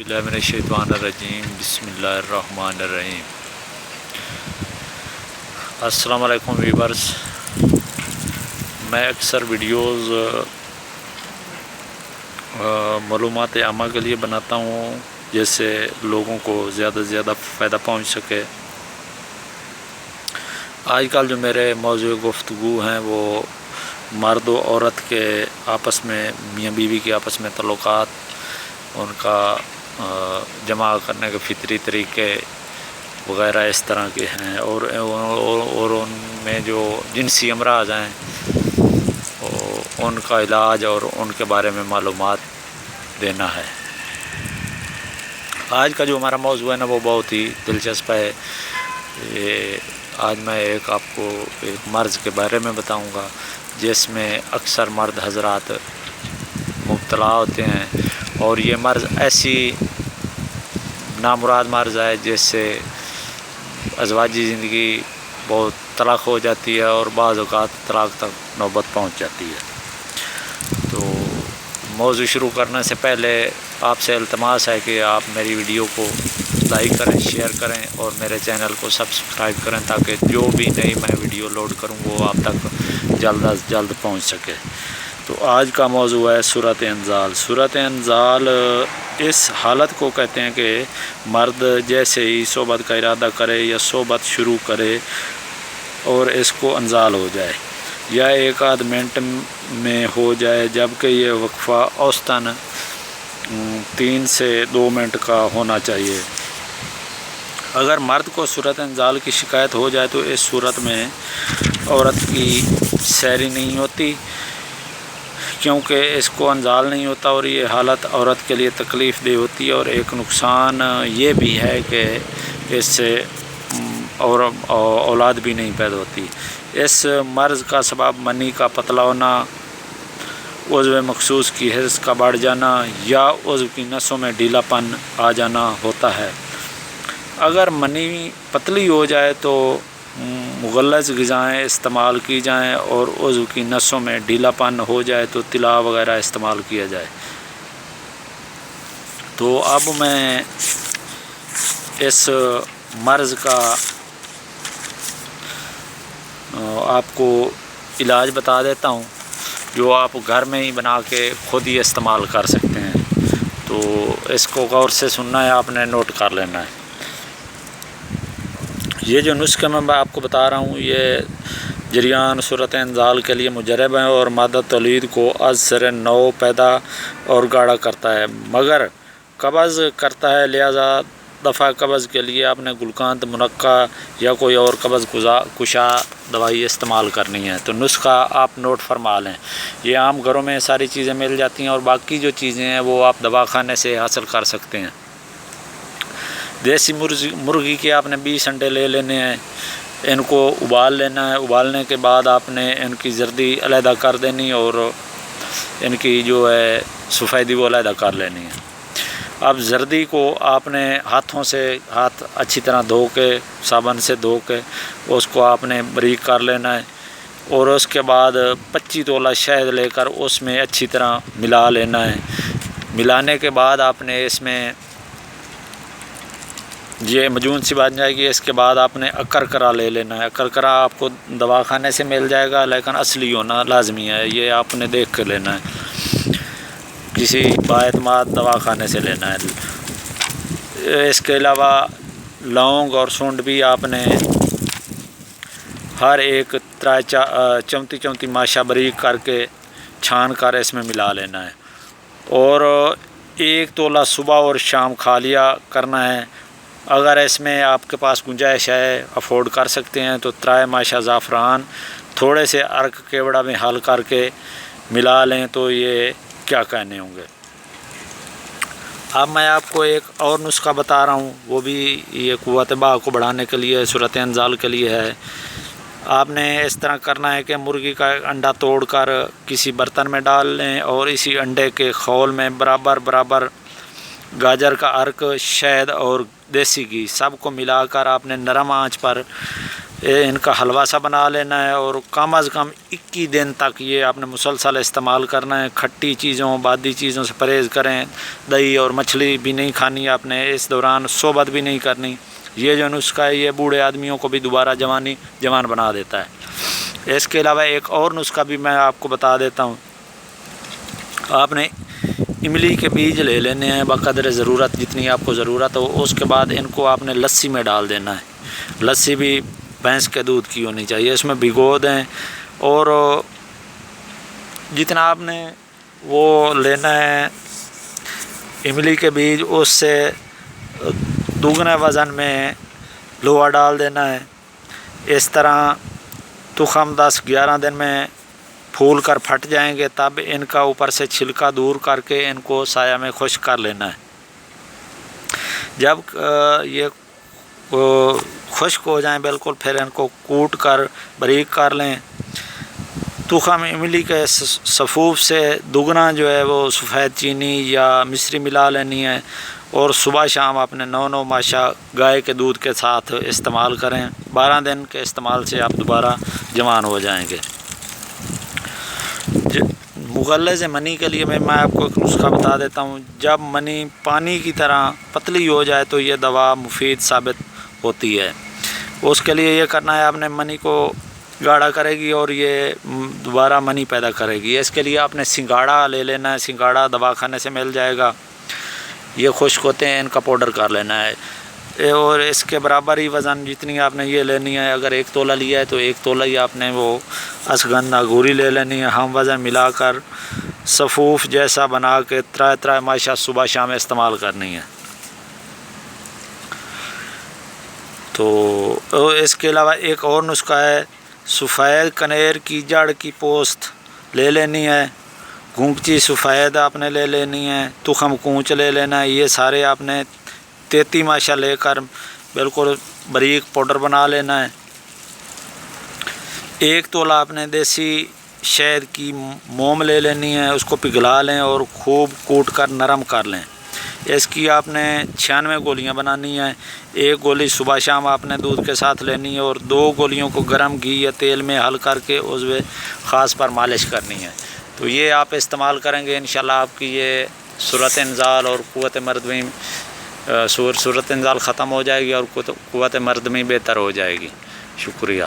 बिस्मिल्लाहिर्रहमानिर्रहीम बिस्मिल्लाहिर्रहमानिर्रहीम। अस्सलाम वालेकुम व्यूअर्स। मैं अक्सर वीडियोज़ मालूमात आमा के लिए बनाता हूँ, जिससे लोगों को ज़्यादा से ज़्यादा फ़ायदा पहुँच सके। आजकल जो मेरे मौज़ू गुफ्तगू हैं वो मर्द और औरत के आपस में, मियाँ बीवी के आपस में तल्लुक़ात, उनका जमा करने के फ़ितरी तरीके वग़ैरह इस तरह के हैं, और उनमें जो जिनसी अमराज़ हैं उनका इलाज और उनके बारे में मालूमात देना है। आज का जो हमारा मौज़ू है ना वो बहुत ही दिलचस्प है। आज मैं आपको एक मर्ज़ के बारे में बताऊंगा जिसमें अक्सर मर्द हज़रात मुब्तला होते हैं, और ये मर्ज़ ऐसी नामुराद मर्ज़ है जिससे अज़वाजी ज़िंदगी बहुत तलाक़ हो जाती है और बाज़ औक़ात तलाक़ तक नौबत पहुंच जाती है। तो मौज़ू शुरू करने से पहले आपसे इल्तमास है कि आप मेरी वीडियो को लाइक करें, शेयर करें और मेरे चैनल को सब्सक्राइब करें, ताकि जो भी नई मैं वीडियो लोड करूं वो आप तक जल्द अज जल्द पहुंच सके। तो आज का मौज़ू है सूरत इंज़ाल। सूरत इंज़ाल इस हालत को कहते हैं कि मर्द जैसे ही सोबत का इरादा करे या सोबत शुरू करे और इसको इंज़ाल हो जाए, या एक आध मिनट में हो जाए, जबकि ये वक्फ़ा औसतन 3 से 2 मिनट का होना चाहिए। अगर मर्द को सूरत इंज़ाल की शिकायत हो जाए तो इस सूरत में औरत की सैरी नहीं होती, क्योंकि इसको इंज़ाल नहीं होता, और ये हालत औरत के लिए तकलीफ़ दे होती है। और एक नुकसान ये भी है कि इससे और औलाद भी नहीं पैदा होती। इस मर्ज़ का सबब मनी का पतला होना, उज़्व मखसूस की हिर्स का बढ़ जाना, या उज़्व की नसों में ढीलापन आ जाना होता है। अगर मनी पतली हो जाए तो मुग़ल्लज़ ग़िज़ाएँ इस्तेमाल की जाएँ, और उज़्व की नसों में ढीलापन हो जाए तो तिला वग़ैरह इस्तेमाल किया जाए। तो अब मैं इस मर्ज़ का आपको इलाज बता देता हूँ, जो आप घर में ही बना के ख़ुद ही इस्तेमाल कर सकते हैं। तो इसको गौर से सुनना है, आपने नोट कर लेना है। ये जो नुस्खे मैं आपको बता रहा हूँ ये जरियान सूरत इंज़ाल के लिए मुजरब है, और मादा तौलीद को अज़ नौ पैदा और गाढ़ा करता है, मगर कब्ज़ करता है। लिहाजा दफ़ा कब्ज़ के लिए आपने गुलकांत मुनक्का या कोई और कब्ज़ कुशा दवाई इस्तेमाल करनी है। तो नुस्खा आप नोट फरमा लें। ये आम घरों में सारी चीज़ें मिल जाती हैं, और बाकी जो चीज़ें हैं वो आप दवाखाने से हासिल कर सकते हैं। देसी मुर्गी के आपने 20 अंडे ले लेने हैं, इनको उबाल लेना है। उबालने के बाद आपने इनकी जर्दी अलहदा कर देनी, और इनकी जो है सफ़ेदी वो अलहदा कर लेनी है। अब जर्दी को आपने हाथ अच्छी तरह धो के, साबुन से धो के उसको आपने बारीक कर लेना है, और उसके बाद 25 तोला शहद लेकर उसमें अच्छी तरह मिला लेना है। मिलाने के बाद आपने इसमें ये मजून सी बन जाएगी। इसके बाद आपने अकरकरा ले लेना है। अकरकरा आपको दवाखाने से मिल जाएगा, लेकिन असली होना लाजमी है, ये आपने देख कर लेना है, किसी बाएतमाद दवाखाने से लेना है। इसके अलावा लौंग और सूंड भी आपने हर एक चमती माशा बारीक करके छान कर इसमें मिला लेना है, और 1 तोला सुबह और शाम खा लिया करना है। अगर इसमें आपके पास गुंजाइश है, अफोर्ड कर सकते हैं, तो 3 माशा ज़ाफ़रान थोड़े से अर्क केवड़ा में हल करके मिला लें, तो ये क्या कहने होंगे। अब मैं आपको एक और नुस्खा बता रहा हूँ, वो भी ये क़ुव्वत बा को बढ़ाने के लिए, सूरत इंज़ाल के लिए है। आपने इस तरह करना है कि मुर्गी का अंडा तोड़कर किसी बर्तन में डाल लें, और इसी अंडे के खौल में बराबर गाजर का अर्क, शहद और देसी घी सबको मिलाकर आपने नरम आंच पर ان کا حلوہ سا بنا لینا ہے، اور کم از کم 21 دن تک یہ آپ نے مسلسل استعمال کرنا ہے۔ کھٹی چیزوں بادی چیزوں سے پرہیز کریں، دہی اور مچھلی بھی نہیں کھانی آپ نے، اس دوران صحبت بھی نہیں کرنی۔ یہ جو نسخہ ہے یہ بوڑھے آدمیوں کو بھی دوبارہ جوان بنا دیتا ہے۔ اس کے علاوہ ایک اور نسخہ بھی میں آپ کو بتا دیتا ہوں۔ آپ نے املی کے بیج لے لینے ہیں بقدر ضرورت، جتنی آپ کو ضرورت ہو۔ اس کے بعد ان کو آپ نے لسی میں ڈال دینا ہے۔ لسی بھی بھینس کے دودھ کی ہونی چاہیے، اس میں بھگو دیں، اور جتنا آپ نے وہ لینا ہے املی کے بیج، اس سے دوگنے وزن میں لوہا ڈال دینا ہے۔ اس طرح تخم 10-11 دن میں پھول کر پھٹ جائیں گے، تب ان کا اوپر سے چھلکا دور کر کے ان کو سایہ میں خشک کر لینا ہے۔ جب یہ خشک ہو جائیں بالکل، پھر ان کو کوٹ کر باریک کر لیں۔ تخم املی کے صفوف سے دگنا جو ہے وہ سفید چینی یا مصری ملا لینی ہے، اور صبح شام اپنے 9 ماشا گائے کے دودھ کے ساتھ استعمال کریں۔ 12 دن کے استعمال سے آپ دوبارہ جوان ہو جائیں گے۔ مغلظ منی کے لیے میں آپ کو ایک نسخہ بتا دیتا ہوں۔ جب منی پانی کی طرح پتلی ہو جائے تو یہ دوا مفید ثابت ہوتی ہے۔ اس کے لیے یہ کرنا ہے، آپ نے منی کو گاڑھا کرے گی اور یہ دوبارہ منی پیدا کرے گی۔ اس کے لیے آپ نے سنگھاڑا لے لینا ہے، سنگھاڑا دواخانے سے مل جائے گا، یہ خشک ہوتے ہیں، ان کا پاؤڈر کر لینا ہے، اور اس کے برابر ہی وزن جتنی آپ نے یہ لینی ہے۔ اگر 1 تولہ لیا ہے تو 1 تولہ ہی آپ نے وہ اشگندھا گوری لے لینی ہے، ہم وزن ملا کر صفوف جیسا بنا کے 3 ماشا صبح شام استعمال کرنی ہے۔ تو اس کے علاوہ ایک اور نسخہ ہے، سفید کنیر کی جڑ کی پوست لے لینی ہے، گھونگچی سفید آپ نے لے لینی ہے، تخم کونچ لے لینا ہے۔ یہ سارے آپ نے 33 ماشا لے کر بالکل باریک پاؤڈر بنا لینا ہے۔ 1 تولہ آپ نے دیسی شہد کی موم لے لینی ہے، اس کو پگھلا لیں اور خوب کوٹ کر نرم کر لیں۔ اس کی آپ نے 96 گولیاں بنانی ہیں۔ 1 گولی صبح شام آپ نے دودھ کے ساتھ لینی ہے، اور 2 گولیوں کو گرم گھی یا تیل میں حل کر کے عضو خاص پر مالش کرنی ہے۔ تو یہ آپ استعمال کریں گے، انشاءاللہ آپ کی یہ صورت انزال اور قوت مردمی صورت انزال ختم ہو جائے گی، اور قوت مردمی بہتر ہو جائے گی۔ شکریہ۔